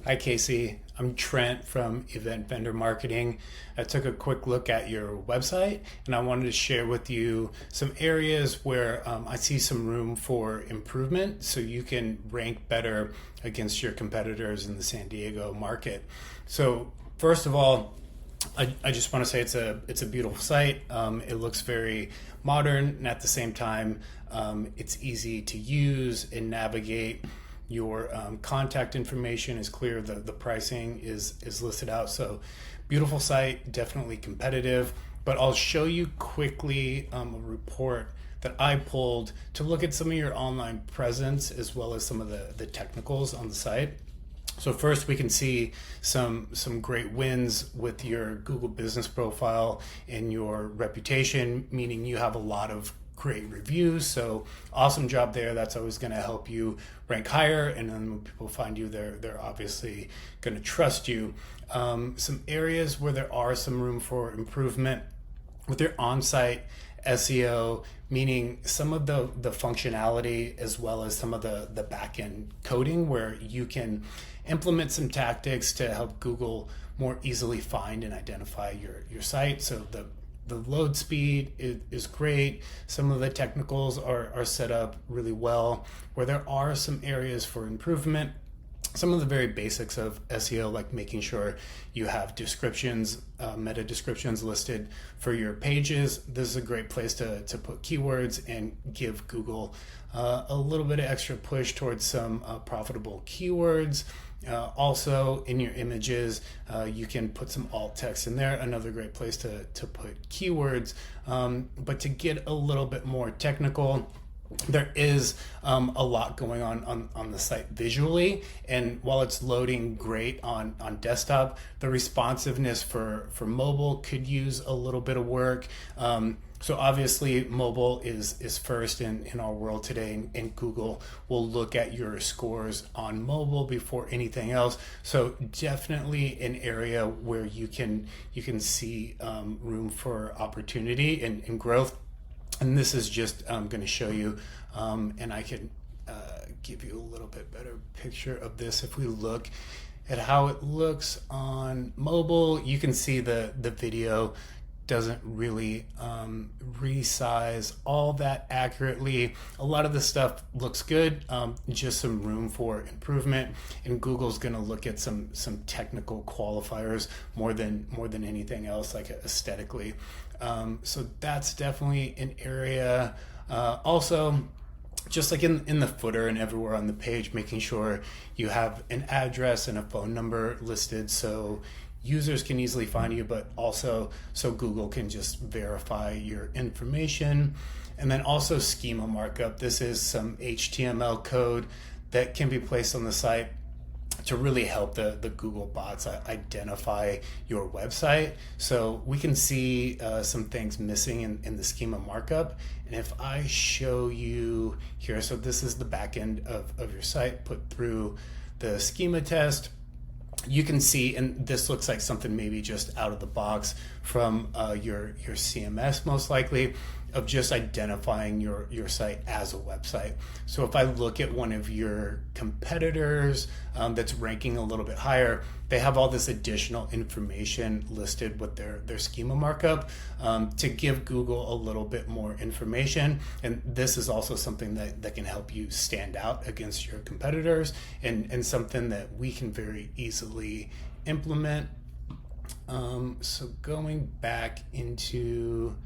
Hi, Casey. I'm Trent from Event Vendor Marketing. I took a quick look at your website and I wanted to share with you some areas where I see some room for improvement so you can rank better against your competitors in the San Diego market. So, first of all, I just want to say it's a beautiful site. It looks very modern, and at the same time, it's easy to use and navigate. Your contact information is clear. The pricing is listed out. So beautiful site, definitely competitive. But I'll show you quickly a report that I pulled to look at some of your online presence as well as some of the technicals on the site. So first we can see some great wins with your Google business profile and your reputation, meaning you have a lot of great reviews. So awesome job there. That's always going to help you rank higher. And then when people find you, they're obviously going to trust you. Some areas where there are some room for improvement with your on-site SEO, meaning some of the functionality as well as some of the back-end coding where you can implement some tactics to help Google more easily find and identify your site. So the load speed is great. Some of the technicals are set up really well. Where there are some areas for improvement, some of the very basics of SEO, like making sure you have descriptions, meta descriptions listed for your pages. This is a great place to put keywords and give Google a little bit of extra push towards some profitable keywords. Also in your images, you can put some alt text in there, another great place to put keywords. But to get a little bit more technical, there is a lot going on the site visually, and while it's loading great on desktop, the responsiveness for mobile could use a little bit of work. So obviously mobile is first in our world today, and Google will look at your scores on mobile before anything else. So definitely an area where you can see room for opportunity and growth. And this is just going to show you, and I can give you a little bit better picture of this. If we look at how it looks on mobile, you can see the video doesn't really resize all that accurately. A lot of the stuff looks good, just some room for improvement, and Google's going to look at some technical qualifiers more than anything else, like aesthetically. So that's definitely an area. Also, just like in the footer and everywhere on the page, making sure you have an address and a phone number listed so users can easily find you, but also so Google can just verify your information. And then also schema markup. This is some HTML code that can be placed on the site to really help the Google bots identify your website. So we can see some things missing in the schema markup. And if I show you here, so this is the back end of your site put through the schema test. You can see, and this looks like something maybe just out of the box from your CMS, most likely, of just identifying your site as a website. So if I look at one of your competitors that's ranking a little bit higher, they have all this additional information listed with their schema markup to give Google a little bit more information. And this is also something that can help you stand out against your competitors, and something that we can very easily implement. So going back into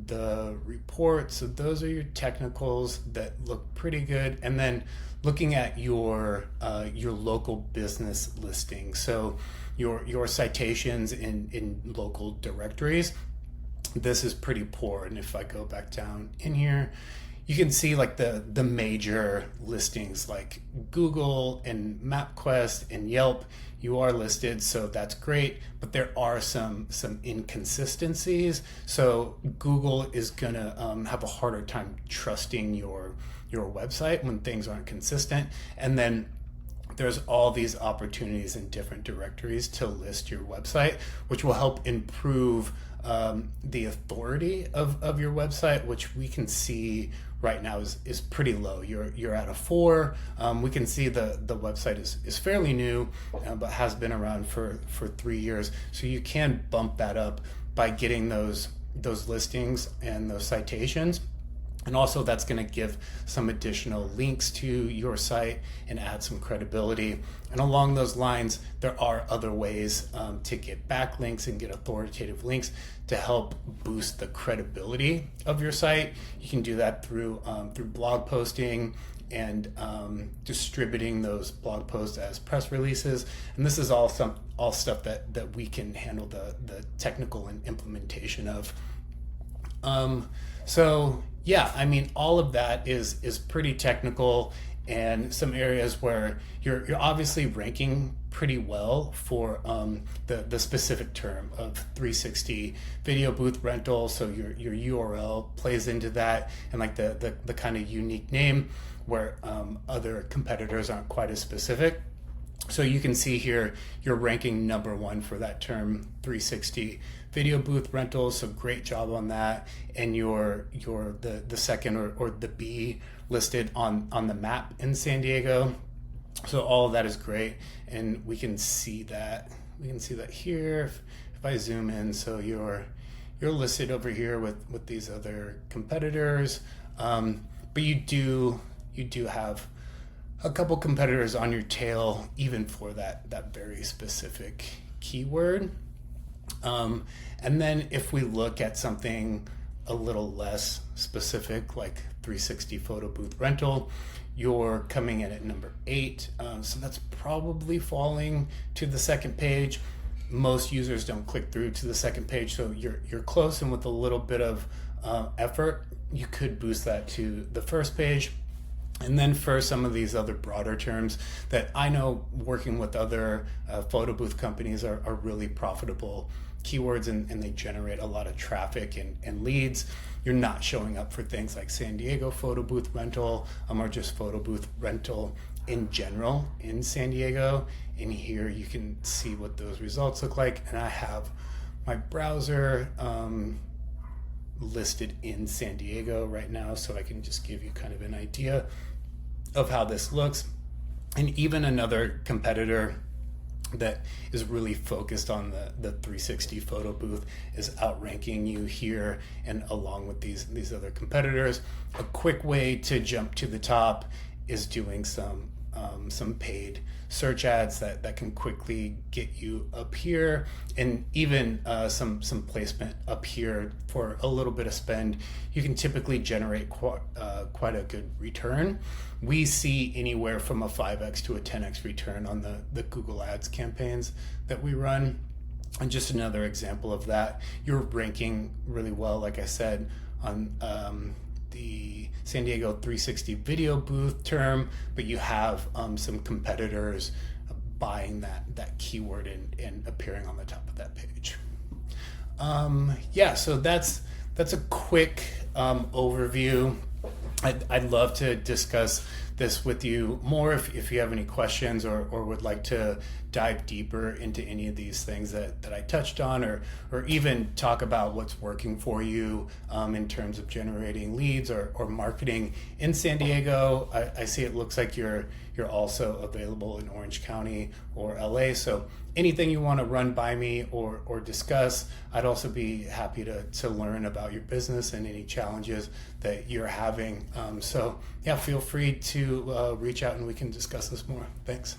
the report, so those are your technicals that look pretty good, and then looking at your local business listing, so your citations in local directories, this is pretty poor. And if I go back down in here, you can see like the major listings like Google and MapQuest and Yelp, you are listed, so that's great, but there are some inconsistencies. So Google is gonna have a harder time trusting your website when things aren't consistent. And then there's all these opportunities in different directories to list your website, which will help improve the authority of your website, which we can see right now is pretty low. You're at a 4. We can see the website is fairly new, but has been around for 3 years. So you can bump that up by getting those listings and those citations. And also that's going to give some additional links to your site and add some credibility. And along those lines, there are other ways to get backlinks and get authoritative links to help boost the credibility of your site. You can do that through blog posting and distributing those blog posts as press releases. And this is all stuff that we can handle the technical and implementation of. So yeah, I mean, all of that is pretty technical, and some areas where you're obviously ranking pretty well for the specific term of 360 video booth rental. So your URL plays into that, and like the kind of unique name where other competitors aren't quite as specific. So you can see here you're ranking number 1 for that term, 360 video booth rentals. So great job on that. And you're the second or the B listed on the map in San Diego. So all of that is great, and we can see that. We can see that here if I zoom in. So you're listed over here with these other competitors, but you do have a couple competitors on your tail, even for that very specific keyword. And then if we look at something a little less specific, like 360 photo booth rental, you're coming in at number 8. So that's probably falling to the second page. Most users don't click through to the second page, so you're close, and with a little bit of effort, you could boost that to the first page. And then for some of these other broader terms that I know working with other photo booth companies are really profitable keywords, and they generate a lot of traffic and leads. You're not showing up for things like San Diego photo booth rental, or just photo booth rental in general in San Diego. And here you can see what those results look like. And I have my browser listed in San Diego right now, so I can just give you kind of an idea of how this looks. And even another competitor that is really focused on the 360 photo booth is outranking you here, and along with these other competitors. A quick way to jump to the top is doing some paid search ads that can quickly get you up here, and even some placement up here for a little bit of spend. You can typically generate quite a good return. We see anywhere from a 5x to a 10x return on the Google Ads campaigns that we run. And just another example of that, you're ranking really well, like I said, on the San Diego 360 video booth term, but you have some competitors buying that keyword and appearing on the top of that page. So that's a quick overview. I'd love to discuss this with you more if you have any questions or would like to dive deeper into any of these things that I touched on, or even talk about what's working for you in terms of generating leads or marketing in San Diego. I see it looks like you're also available in Orange County or LA. So anything you want to run by me or discuss, I'd also be happy to learn about your business and any challenges that you're having. So yeah, feel free to reach out and we can discuss this more. Thanks.